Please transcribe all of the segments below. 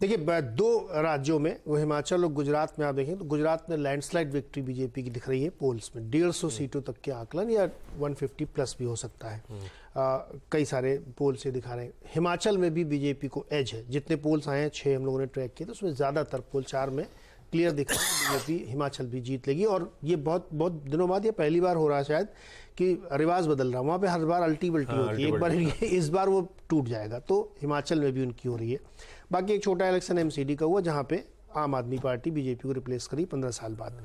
देखिए, दो राज्यों में, वो हिमाचल और गुजरात में आप देखें तो गुजरात में लैंडस्लाइड विक्ट्री बीजेपी की दिख रही है पोल्स में, 150 सीटों तक के आकलन, या 150 प्लस भी हो सकता है। कई सारे पोल से दिखा रहे हैं। हिमाचल में भी बीजेपी को एज है, जितने पोल्स आए हैं 6 हम लोगों ने ट्रैक किए, तो उसमें ज्यादातर पोल 4 में क्लियर दिख रहा है बीजेपी हिमाचल भी जीत लेगी। और ये बहुत दिनों बाद ये पहली बार हो रहा है शायद कि रिवाज बदल रहा है। वहां पे हर बार अल्टी बल्टी होती है, एक बार इस बार वो टूट जाएगा, तो हिमाचल में भी उनकी हो रही है। बाकी एक छोटा इलेक्शन एमसीडी का हुआ जहां पे आम आदमी पार्टी बीजेपी को रिप्लेस करी 15 साल बाद।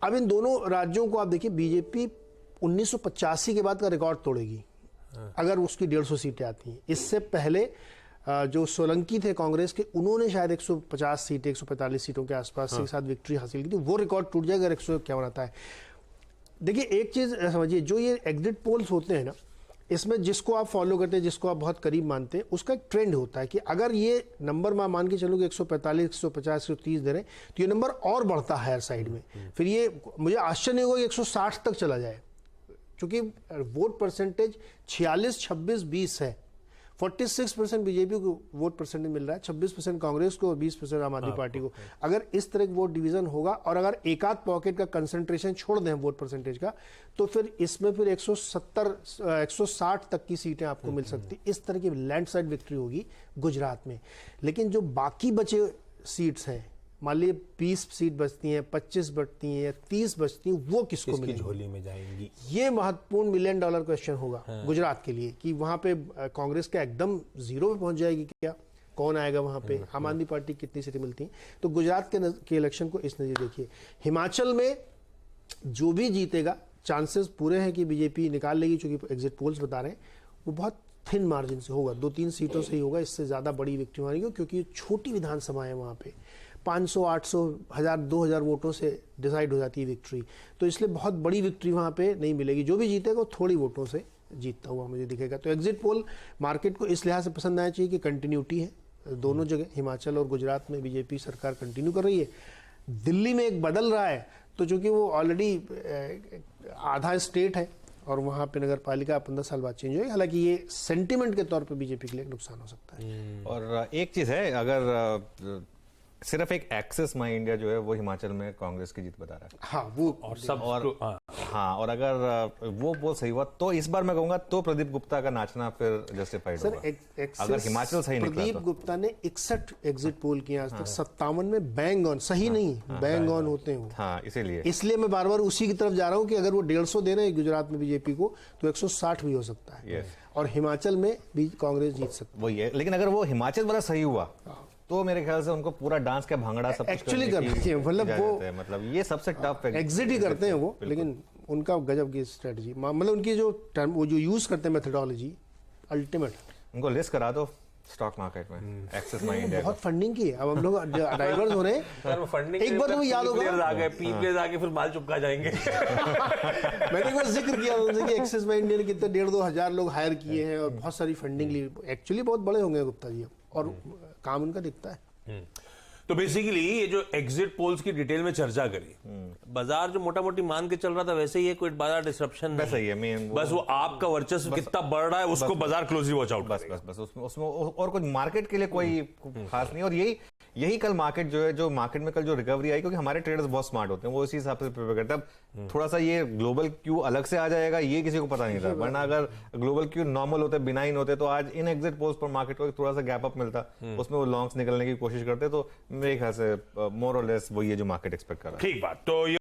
अब इन दोनों राज्यों को आप देखिए, बीजेपी 1985 के बाद का रिकॉर्ड तोड़ेगी अगर उसकी 150 सीटें आती हैं। इससे पहले जो सोलंकी थे कांग्रेस के, उन्होंने शायद 150 सीटें 145 सीटों के आसपास के साथ विक्ट्री हासिल की थी। वो रिकॉर्ड टूट जाएगा अगर 151 आता है। देखिए, एक चीज समझिए, जो ये एग्जिट पोल्स होते हैं ना, इसमें जिसको आप फॉलो करते हैं, जिसको आप बहुत करीब मानते हैं, उसका एक ट्रेंड होता है कि अगर ये नंबर मान के चलो कि 145, 150, 130 दे रहे हैं, तो ये नंबर और बढ़ता है हायर साइड में। फिर ये मुझे आश्चर्य नहीं होगा कि 160 तक चला जाए, क्योंकि वोट परसेंटेज 46, 26, 20 है। 46% बीजेपी को वोट परसेंटेज मिल रहा है, 26% कांग्रेस को और 20% आम आदमी पार्टी को। अगर इस तरह का वोट डिवीजन होगा और अगर एक आध पॉकेट का कंसंट्रेशन छोड़ दें वोट परसेंटेज का, तो फिर इसमें फिर 170, 160 तक की सीटें आपको मिल सकती। इस तरह की लैंडस्लाइड विक्ट्री होगी गुजरात में। लेकिन जो बाकी बचे सीट्स हैं, मान लीजिए 20 सीट बचती हैं, 25 बचती हैं या 30 बचती हैं, वो किसको मिलेगी, झोली में जाएंगी? ये महत्वपूर्ण $1 मिलियन क्वेश्चन होगा गुजरात के लिए, कि वहां पे कांग्रेस का एकदम जीरो पे पहुंच जाएगी क्या, कौन आएगा वहां पे, आम आदमी पार्टी कितनी सीटें मिलती हैं। तो गुजरात के इलेक्शन को इस नजरिए देखिए। हिमाचल में जो भी जीतेगा, चांसेस पूरे हैं कि बीजेपी निकाल लेगी, चूंकि एग्जिट पोल्स बता रहे हैं वो बहुत थिन मार्जिन से होगा, 2-3 सीटों से ही होगा, इससे ज्यादा बड़ी विक्ट्री मानेगी, क्योंकि छोटी विधानसभा है वहां पे, 500, 800, 1000, 2000 वोटों से डिसाइड हो जाती है विक्ट्री। तो इसलिए बहुत बड़ी विक्ट्री वहां पे नहीं मिलेगी। जो भी जीतेगा वो थोड़ी वोटों से जीतता हुआ मुझे दिखेगा। तो एग्जिट पोल मार्केट को इस लिहाज से पसंद आना चाहिए कि कंटिन्यूटी है दोनों जगह, हिमाचल और गुजरात में बीजेपी सरकार कंटिन्यू कर रही है। दिल्ली में एक बदल रहा है, तो चूंकि वो ऑलरेडी आधा स्टेट है और वहां पे नगर पालिका 15 साल बाद चेंज हुई, हालांकि ये सेंटिमेंट के तौर पे बीजेपी के लिए नुकसान हो सकता है। और एक चीज है, अगर सिर्फ एक एक्सेस माई इंडिया जो है वो हिमाचल में कांग्रेस की जीत बता रहा है। हाँ, वो और सब हाँ, और अगर वो बहुत सही हुआ तो इस बार मैं कहूंगा तो प्रदीप गुप्ता का नाचना फिर जस्टिफाइड होगा। अगर हिमाचल सही निकला प्रदीप गुप्ता ने 61 एग्जिट पोल किए आज तक, 57 में बैंग ऑन, सही नहीं, बैंग ऑन होते हैं वो। हाँ, इसलिए मैं बार बार उसी की तरफ जा रहा हूं कि अगर वो 150 दे रहे हैं गुजरात में बीजेपी को, तो 160 भी हो सकता है। और हिमाचल में भी कांग्रेस जीत सकती है। वही है, लेकिन अगर वो हिमाचल वाला सही हुआ तो मेरे ख्याल से उनको पूरा डांस का भांगड़ा सब एक्चुअली करते हैं, मतलब ये सबसे टफ एग्जिट ही करते हैं वो, लेकिन उनका गजब की स्ट्रेटजी, मतलब उनकी जो टर्म वो जो यूज करते हैं मेथोडोलॉजी अल्टीमेट। उनको लिस्ट करा दो स्टॉक मार्केट में, एक्सेस माई इंडिया बहुत फंडिंग की है। अब हम लोग डाइवर्स हो रहे हैं। फंडिंग एक बार तुम्हें याद होगा, आ गए पी प्लेयर्स आके फिर माल चुपका जाएंगे। मैंने वो जिक्र किया उनसे कि एक्सेस माई इंडिया ने कितने 1,500-2 हजार लोग हायर किए हैं और बहुत सारी फंडिंग ली। एक्चुअली बहुत बड़े होंगे गुप्ता जी, और काम उनका दिखता है। तो बेसिकली ये जो एग्जिट पोल्स की डिटेल में चर्चा करी, बाजार जो मोटा मोटी मान के चल रहा था वैसे ही है, कोई बाजार डिसरप्शन वैसा ही है। बस वो आपका वर्चस्व कितना बढ़ रहा है उसको बाजार क्लोजली वॉच आउट। बस उसमें और कुछ मार्केट के लिए कोई खास नहीं। और यही कल मार्केट जो है, जो मार्केट में कल जो रिकवरी आई, क्योंकि हमारे ट्रेडर्स बहुत स्मार्ट होते हैं, वो इसी हिसाब से प्रिपेयर करते हैं। अब थोड़ा सा ये ग्लोबल क्यू अलग से आ जाएगा, ये किसी को पता नहीं था, वरना अगर ग्लोबल क्यू नॉर्मल होते, बिनाइन होते, तो आज इन एग्जिट पोल्स पर मार्केट को थोड़ा सा गैप अप मिलता, उसमें वो लॉन्ग्स निकलने की कोशिश करते। तो मेरे ख्याल से मोर और लेस वही है जो मार्केट एक्सपेक्ट कर रहा है। ठीक बात। तो